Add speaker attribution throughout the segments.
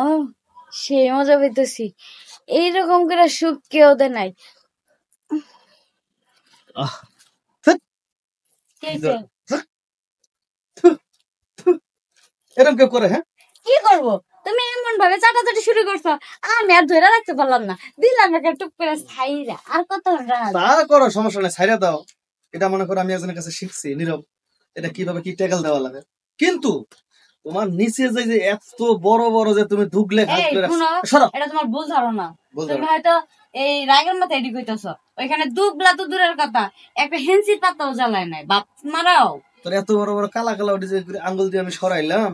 Speaker 1: ও সেই মজা পেতেছি, এইরকম করে সুখ কেউ দেয় নাই।
Speaker 2: আহ ধ্যাৎ,
Speaker 1: কি হয়েছে?
Speaker 2: এরকম কেউ করে? হ্যাঁ,
Speaker 1: কি করবো, তুমি এমন ভাবে চাটাচাটি শুরু করছো, আমি আর ধরে রাখতে পারলাম না, দিলাম একটা টুক করে ছাইরা। আর কত
Speaker 2: তা করো, সমস্যা নেই, ছাইরা দাও। এটা মনে করো আমি একজনের কাছে শিখছি, নীরব, এটা কিভাবে কি ট্যাকল দেওয়া লাগে। কিন্তু তোমার নিচে যে এত বড় বড় যে তুমি ধুগলে
Speaker 1: এই
Speaker 2: ঘাসগুলো
Speaker 1: শুনো,
Speaker 2: সরো,
Speaker 1: এটা তোমার ভুল ধারণা।
Speaker 2: বলতে
Speaker 1: তুমি হয়তো এই রাগের মাথায় এডি কইতাছো, ওইখানে দুবলা তো দূরের কথা, একটা হেন্সির পাতাও জ্বালায় নাই, বাপ মারাও।
Speaker 2: তোর এত বড় বড় কালা কালা ওটি যে আঙ্গুল দিয়ে আমি সরাইলাম,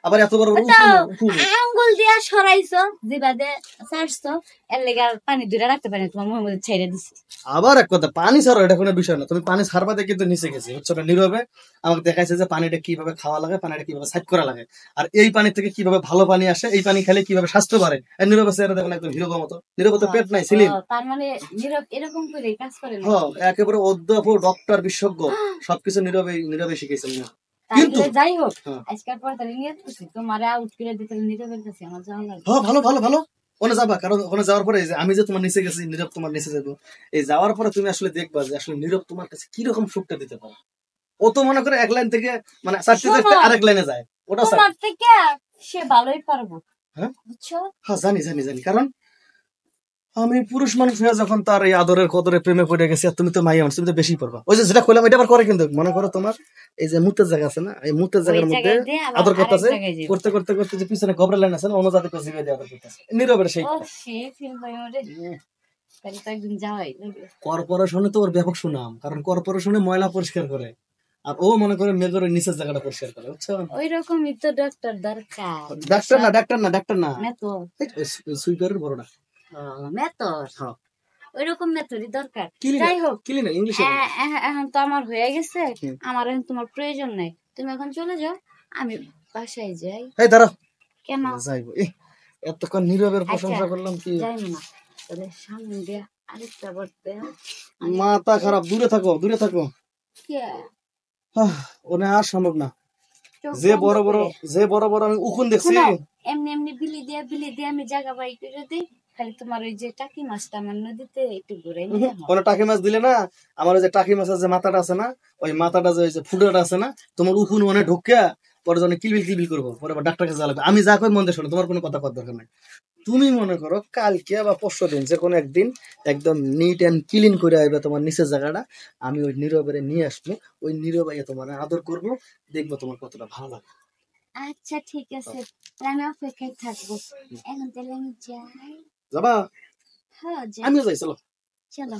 Speaker 2: আবার এত বড় বড়
Speaker 1: তো
Speaker 2: উকুন উকুন।
Speaker 1: আঙ্গুল দিয়া সরাইছো, জিবাদে ছাড়ছো, এর লেগে আর পানি দূরে রাখতে পারি তোমার মুখের মধ্যে ছেড়ে দিছি।
Speaker 2: আবার এক কথা, পানি ছাড়ো, এটা কোনো বিষয় না। তুমি পানি ছাড়বাতে কিন্তু নিচে গেছি, বুঝছো না? নীরবে আমাকে দেখাইছে যে পানিটা কিভাবে খাওয়া লাগে, পানিটা কিভাবে সাইড করা লাগে, আর এই পানি থেকে কিভাবে ভালো পানি আসে, এই পানি খেলে কিভাবে স্বাস্থ্য বাড়ে। আর নীরবে চেহারা দেখুন একদম হিরো মতো। নীরবে তো পেট নাই, ছিলিম।
Speaker 1: তার মানে নীরব এরকম করে কাজ করে না?
Speaker 2: হ্যাঁ, একেবারে অধ্যাপক, ডক্টর, বিশেষজ্ঞ, সবকিছু নীরবে নীরবে শিখেছেন না। কিন্তু
Speaker 1: তাহলে যাই হোক,
Speaker 2: হ্যাঁ
Speaker 1: আজকের পর তাহলে নিয়ে আসতেছি তোমার আউট করে দিতে, নীরবের কাছে আমার যাওয়া লাগবে।
Speaker 2: হ্যাঁ, ভালো ভালো ভালো, ওখানে যাবা। কারণ ওখানে যাওয়ার পরে এই যে আমি যে তোমার নিচে গেছি, নীরব তোমার নিচে যাবো, এই যাওয়ার পরে তুমি আসলে দেখবা যে আসলে নীরব তোমার কাছে কিরকম সুখটা দিতে পারে। ও তো মনে করে এক লাইন থেকে মানে চারটে
Speaker 1: শোনো,
Speaker 2: চারটে আরেক লাইনে যায়, ওটা স্যার।
Speaker 1: তোমার থেকে সে ভালোই পারবো,
Speaker 2: হ্যাঁ
Speaker 1: বুঝছো?
Speaker 2: হ্যাঁ, জানি জানি জানি, কারণ আমি পুরুষ মানুষ হয়ে যখন তার এই আদরের কদরে প্রেমে পড়ে গেছি, আর তুমি তো মাইয়া মানুষ, তুমি তো বেশি পড়বা। ওই যে যেটা কইলাম এটা আবার করে, কিন্তু মনে করো তোমার এই যে মুতের জায়গা আছে না, এই মুতের
Speaker 1: ওই
Speaker 2: জায়গার মধ্যে
Speaker 1: জায়গায় দিয়ে আবার
Speaker 2: আদর
Speaker 1: আরেক
Speaker 2: করতেছে,
Speaker 1: জায়গায় যাবো।
Speaker 2: করতে করতে করতে যে পিছনে গবরা লাইন আছে না, অন্য জাতি জিভে দিয়ে আদর করতেছে নীরবের সেই।
Speaker 1: ও সে ফিল হয় ওরে, তাহলে তো একদিন যাওয়াই লাগবে।
Speaker 2: কর্পোরেশনে তো ওর ব্যাপক সুনাম, কারণ কর্পোরেশনে ময়লা পরিষ্কার করে, আর ও মনে করে মেজরের নিচের জায়গাটা পরিষ্কার করে, বুঝছো?
Speaker 1: ওই রকমই তো ডাক্তার দরকার।
Speaker 2: ডাক্তার না, ডাক্তার না, ডাক্তার না,
Speaker 1: মেথর,
Speaker 2: সুইপারের বড়টা।
Speaker 1: মেথর,
Speaker 2: হ্যাঁ,
Speaker 1: ওই রকম মেথরই দরকার।
Speaker 2: ক্লিনার,
Speaker 1: যাই হোক,
Speaker 2: ক্লিনার ইংলিশে।
Speaker 1: এখন তো আমার হয়ে গেছে, আমার এখন তোমার প্রয়োজন নাই, তুমি এখন চলে যাও, আমি বাসায় যাই।
Speaker 2: এই দাঁড়াও,
Speaker 1: কেন?
Speaker 2: যাইবো এতক্ষণ নীরবের
Speaker 1: আচ্ছা
Speaker 2: প্রশংসা করলাম কি?
Speaker 1: যাইবো না, তাহলে সামনে দিয়ে আরেকটা বলতে
Speaker 2: মাথা খারাপ, দূরে থাকো, দূরে থাকো। ওনে আর সম্ভব না। যে বড় বড়, যে বড় বড় আমি উকুন দেখছি।
Speaker 1: এমনি এমনি বিলি দিয়ে আমি জায়গা বাই করে দিই, খালি তোমার ওই যে টাকি মাছটা আমার নদীতে একটু ঘুরে নিয়ে
Speaker 2: কোনো টাকি মাছ দিলে না, আমার ওই যে টাকি মাছের যে মাথাটা আছে না, ওই মাথাটা যে ওই যে ফুটাটা আছে না, তোমার উকুন মানে ঢুকিয়া পরে যখন কিলবিল কিলবিল করবো, পরে আবার ডাক্তার কাছে যাওয়া লাগবে। আমি যা কই মন দিয়ে শোনো, তোমার কোনো কথা করার দরকার নাই। তুমি মনে করো কালকে বা পরশু দিন যে কোনো একদিন একদম নিট অ্যান্ড ক্লিন করে আসবে তোমার নিচের জায়গাটা, আমি ওই নীরবের নিয়ে আসবো, ওই নীরবাইয়া তোমার আদর করবো, দেখবো তোমার কতটা ভালো লাগে।
Speaker 1: আচ্ছা ঠিক আছে, আমি অপেক্ষায় থাকবো। এখন তাহলে আমি যাই।
Speaker 2: যাবা?
Speaker 1: হ্যাঁ যাই,
Speaker 2: আমিও যাই, চলো।
Speaker 1: চলো।